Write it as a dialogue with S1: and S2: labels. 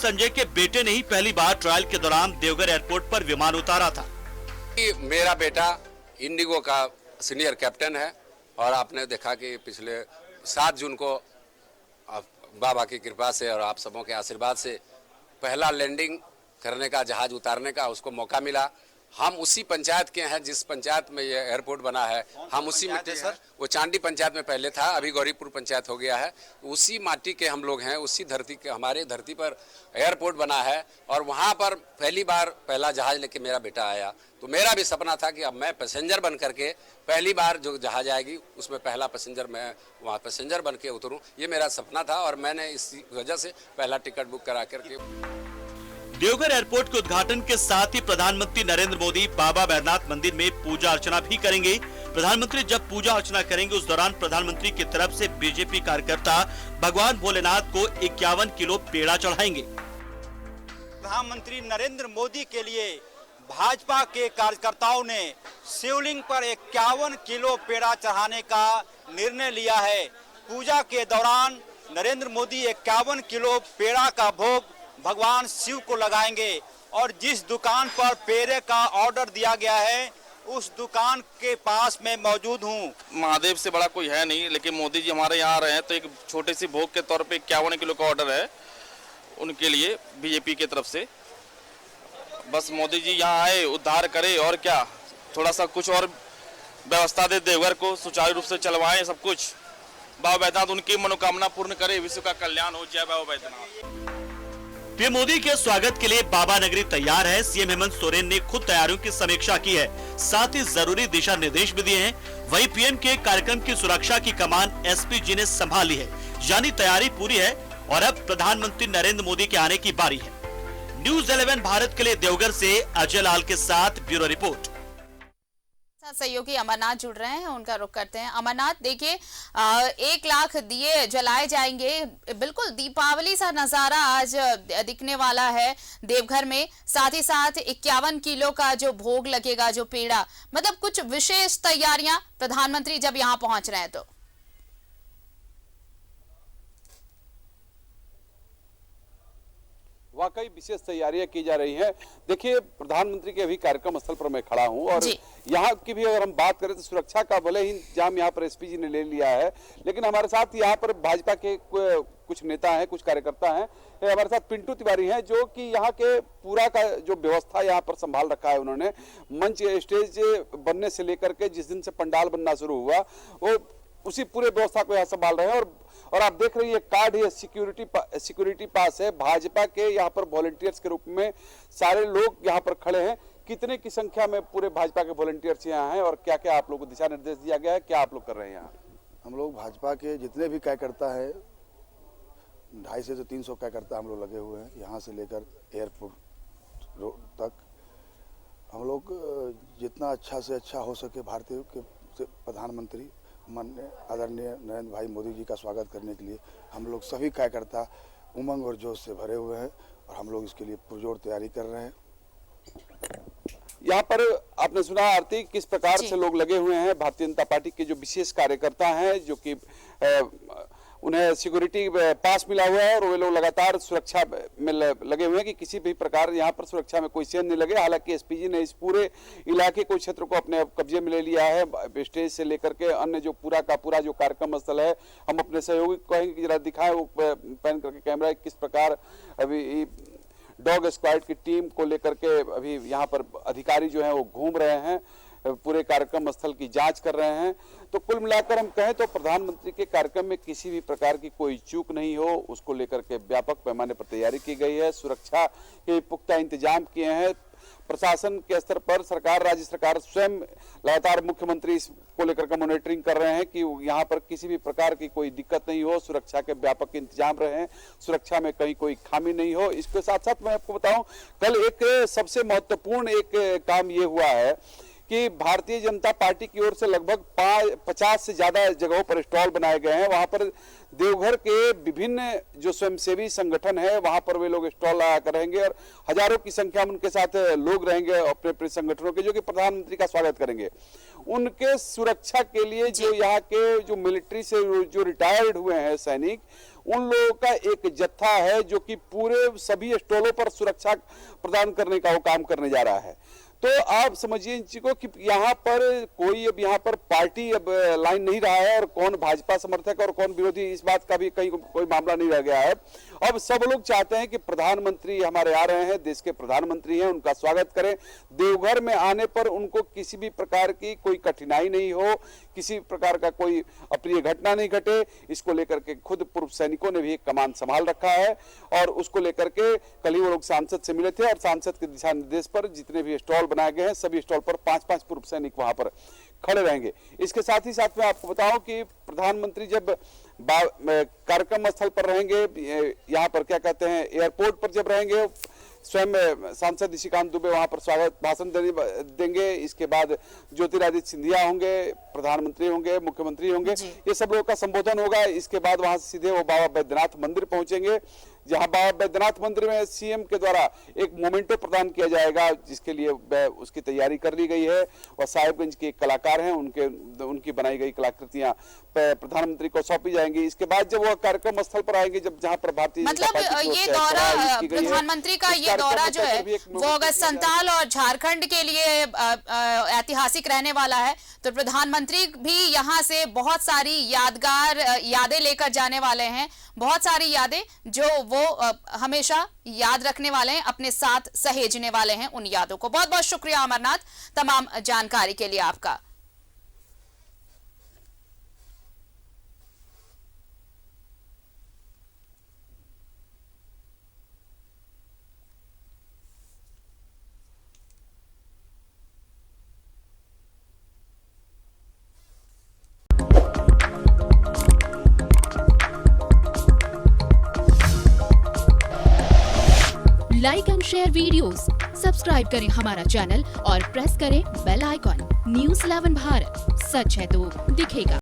S1: संजय के बेटे ने ही पहली बार ट्रायल के दौरान देवघर एयरपोर्ट पर विमान उतारा था।
S2: मेरा बेटा इंडिगो का सीनियर कैप्टन है और आपने देखा कि पिछले 7 जून को बाबा की कृपा से और आप सबों के आशीर्वाद से पहला लैंडिंग करने का, जहाज उतारने का उसको मौका मिला। हम उसी पंचायत के हैं जिस पंचायत में ये एयरपोर्ट बना है। हम उसी में थे सर, वो चांडी पंचायत में पहले था, अभी गौरीपुर पंचायत हो गया है। उसी माटी के हम लोग हैं, उसी धरती के, हमारे धरती पर एयरपोर्ट बना है और वहाँ पर पहली बार पहला जहाज लेके मेरा बेटा आया। तो मेरा भी सपना था कि अब मैं पैसेंजर बन करके पहली बार जो जहाज आएगी उसमें पहला पैसेंजर मैं वहाँ पैसेंजर बन के उतरूँ, ये मेरा सपना था और मैंने इसी वजह से पहला टिकट बुक करा करके।
S1: देवघर एयरपोर्ट के उद्घाटन के साथ ही प्रधानमंत्री नरेंद्र मोदी बाबा बैद्यनाथ मंदिर में पूजा अर्चना भी करेंगे। प्रधानमंत्री जब पूजा अर्चना करेंगे उस दौरान प्रधानमंत्री की तरफ से बीजेपी कार्यकर्ता भगवान भोलेनाथ को 51 किलो पेड़ा चढ़ाएंगे।
S3: प्रधानमंत्री नरेंद्र मोदी के लिए भाजपा के कार्यकर्ताओं ने शिवलिंग पर 51 किलो पेड़ा चढ़ाने का निर्णय लिया है। पूजा के दौरान नरेंद्र मोदी 51 किलो पेड़ा का भोग भगवान शिव को लगाएंगे और जिस दुकान पर पेड़े का ऑर्डर दिया गया है उस दुकान के पास मैं मौजूद हूँ।
S4: महादेव से बड़ा कोई है नहीं, लेकिन मोदी जी हमारे यहाँ आ रहे हैं तो एक छोटे सी भोग के तौर पे 51 किलो का ऑर्डर है उनके लिए बीजेपी की तरफ से। बस मोदी जी यहाँ आए, उद्धार करे और क्या, थोड़ा सा कुछ और व्यवस्था दे, देवघर को सुचारू रूप से चलवाएं सब कुछ। बाबा बैद्यनाथ उनकी मनोकामना पूर्ण करे, विश्व का कल्याण हो जाए। बाबा बैद्यनाथ
S1: पीएम मोदी के स्वागत के लिए बाबा नगरी तैयार है। सीएम हेमंत सोरेन ने खुद तैयारियों की समीक्षा की है, साथ ही जरूरी दिशा निर्देश भी दिए हैं। वहीं पीएम के कार्यक्रम की सुरक्षा की कमान एसपी जी ने संभाली है, यानी तैयारी पूरी है और अब प्रधानमंत्री नरेंद्र मोदी के आने की बारी है। न्यूज़ 11 भारत के लिए देवघर से अजय लाल के साथ ब्यूरो रिपोर्ट।
S5: सहयोगी अमरनाथ जुड़ रहे हैं, उनका रुख करते हैं। अमरनाथ, देखिए 1 लाख दिए जलाए जाएंगे, बिल्कुल दीपावली सा नजारा आज दिखने वाला है देवघर में। साथ ही साथ 51 किलो का जो भोग लगेगा, जो पेड़ा, मतलब कुछ विशेष तैयारियां प्रधानमंत्री जब यहां पहुंच रहे हैं तो।
S6: वाकई विशेष तैयारियां की जा रही हैं। देखिए, प्रधानमंत्री के अभी कार्यक्रम स्थल पर मैं खड़ा हूं और यहाँ की भी अगर हम बात करें तो सुरक्षा का भले ही इंतजाम यहाँ पर एसपी जी ने ले लिया है, लेकिन हमारे साथ यहाँ पर भाजपा के कुछ नेता हैं, कुछ कार्यकर्ता हैं। हमारे साथ पिंटू तिवारी हैं जो कि यहाँ के पूरा का जो व्यवस्था यहाँ पर संभाल रखा है उन्होंने। मंच स्टेज बनने से लेकर के जिस दिन से पंडाल बनना शुरू हुआ वो उसी पूरे व्यवस्था को यहाँ संभाल रहे हैं। और आप देख रहे हैं कार्ड है, सिक्योरिटी पास है। भाजपा के यहाँ पर वॉलंटियर्स के रूप में सारे लोग यहाँ पर खड़े हैं। कितने की संख्या में पूरे भाजपा के वॉलंटियर्स यहाँ हैं और क्या क्या आप लोगों को दिशा निर्देश दिया गया है, क्या आप लोग कर रहे हैं यहाँ?
S7: हम लोग भाजपा के जितने भी कार्यकर्ता है, 250 से 300 कार्यकर्ता हम लोग लगे हुए हैं, यहाँ से लेकर एयरपोर्ट तक। हम लोग जितना अच्छा से अच्छा हो सके भारतीय के प्रधानमंत्री माननीय आदरणीय नरेंद्र भाई मोदी जी का स्वागत करने के लिए हम लोग सभी कार्यकर्ता उमंग और जोश से भरे हुए हैं और हम लोग इसके लिए पुरजोर तैयारी कर रहे हैं।
S6: यहाँ पर आपने सुना आरती किस प्रकार से लोग लगे हुए हैं। भारतीय जनता पार्टी के जो विशेष कार्यकर्ता हैं जो कि उन्हें सिक्योरिटी पास मिला हुआ है और वे लोग लगातार सुरक्षा में लगे हुए हैं कि किसी भी प्रकार यहाँ पर सुरक्षा में कोई सेंध नहीं लगे। हालांकि एसपीजी ने इस पूरे इलाके को, क्षेत्र को अपने कब्जे में ले लिया है। स्टेज से लेकर के अन्य जो पूरा का पूरा जो कार्यक्रम स्थल है, हम अपने सहयोगी को कहेंगे कि जरा दिखाएं वो पैन करके कैमरा किस प्रकार अभी डॉग स्क्वाड की टीम को लेकर के अभी यहाँ पर अधिकारी जो है वो घूम रहे हैं, पूरे कार्यक्रम स्थल की जांच कर रहे हैं। तो कुल मिलाकर हम कहें तो प्रधानमंत्री के कार्यक्रम में किसी भी प्रकार की कोई चूक नहीं हो, उसको लेकर के व्यापक पैमाने पर तैयारी की गई है। सुरक्षा के पुख्ता इंतजाम किए हैं। प्रशासन के स्तर पर सरकार, राज्य सरकार स्वयं लगातार मुख्यमंत्री को लेकर के मॉनिटरिंग कर रहे हैं कि यहाँ पर किसी भी प्रकार की कोई दिक्कत नहीं हो, सुरक्षा के व्यापक इंतजाम रहे, सुरक्षा में कहीं कोई खामी नहीं हो। इसके साथ साथ मैं आपको बताऊं, कल एक सबसे महत्वपूर्ण एक काम ये हुआ है कि भारतीय जनता पार्टी की ओर से लगभग 50 से ज्यादा जगहों पर स्टॉल बनाए गए हैं। वहां पर देवघर के विभिन्न जो स्वयंसेवी संगठन है वहां पर वे लोग स्टॉल लगाकर रहेंगे और हजारों की संख्या में उनके साथ लोग रहेंगे अपने अपने संगठनों के, जो कि प्रधानमंत्री का स्वागत करेंगे। उनके सुरक्षा के लिए जो यहाँ के जो मिलिट्री से जो रिटायर्ड हुए हैं सैनिक, उन लोगों का एक जत्था है जो कि पूरे सभी स्टॉलों पर सुरक्षा प्रदान करने का वो काम करने जा रहा है। तो आप समझिए इन चीजों की यहाँ पर कोई अब यहाँ पर पार्टी अब लाइन नहीं रहा है और कौन भाजपा समर्थक और कौन विरोधी, इस बात का भी कहीं कोई मामला नहीं रह गया है। अब सब लोग चाहते हैं कि प्रधानमंत्री हमारे आ रहे हैं, देश के प्रधानमंत्री हैं, उनका स्वागत करें। देवघर में आने पर उनको किसी भी प्रकार की कोई कठिनाई नहीं हो, किसी प्रकार का कोई अप्रिय घटना नहीं घटे, इसको लेकर के खुद पूर्व सैनिकों ने भी एक कमान संभाल रखा है और उसको लेकर के कल ही वो लोग सांसद से मिले थे और सांसद के दिशा निर्देश पर जितने भी स्टॉल बनाए गए हैं सभी स्टॉल पर 5-5 पूर्व सैनिक वहां पर खड़े रहेंगे। इसके साथ ही साथ मैं आपको बताऊं कि प्रधानमंत्री जब कार्यक्रम स्थल पर रहेंगे, यहाँ पर क्या कहते हैं एयरपोर्ट पर जब रहेंगे, स्वयं सांसद निशिकांत दुबे वहां पर स्वागत भाषण देंगे। इसके बाद ज्योतिरादित्य सिंधिया होंगे, प्रधानमंत्री होंगे, मुख्यमंत्री होंगे, ये सब लोगों का संबोधन होगा। इसके बाद वहां से सीधे वो बाबा बैद्यनाथ मंदिर पहुंचेंगे, जहां बाबा बैद्यनाथ मंदिर में सीएम के द्वारा एक मोमेंटो प्रदान किया जाएगा, जिसके लिए उसकी तैयारी कर ली गई है। और साहिबगंज के एक कलाकार हैं, उनकी बनाई गई कलाकृतियां प्रधानमंत्री को सौंपी जाएंगी। इसके बाद जब वह कार्यक्रम स्थल पर आएंगे, जब जहां पर भारतीय
S5: मतलब ये दौरा प्रधानमंत्री का ये दौरा जो है वो अगर संताल और झारखंड के लिए ऐतिहासिक रहने वाला है, तो प्रधानमंत्री भी यहाँ से बहुत सारी यादगार यादें लेकर जाने वाले हैं, बहुत सारी यादें जो वो हमेशा याद रखने वाले हैं, अपने साथ सहेजने वाले हैं उन यादों को। बहुत बहुत शुक्रिया अमरनाथ तमाम जानकारी के लिए आपका।
S8: Like and share videos, subscribe करें हमारा चैनल और प्रेस करें बेल आइकॉन। न्यूज़ 11 भारत, सच है तो दिखेगा।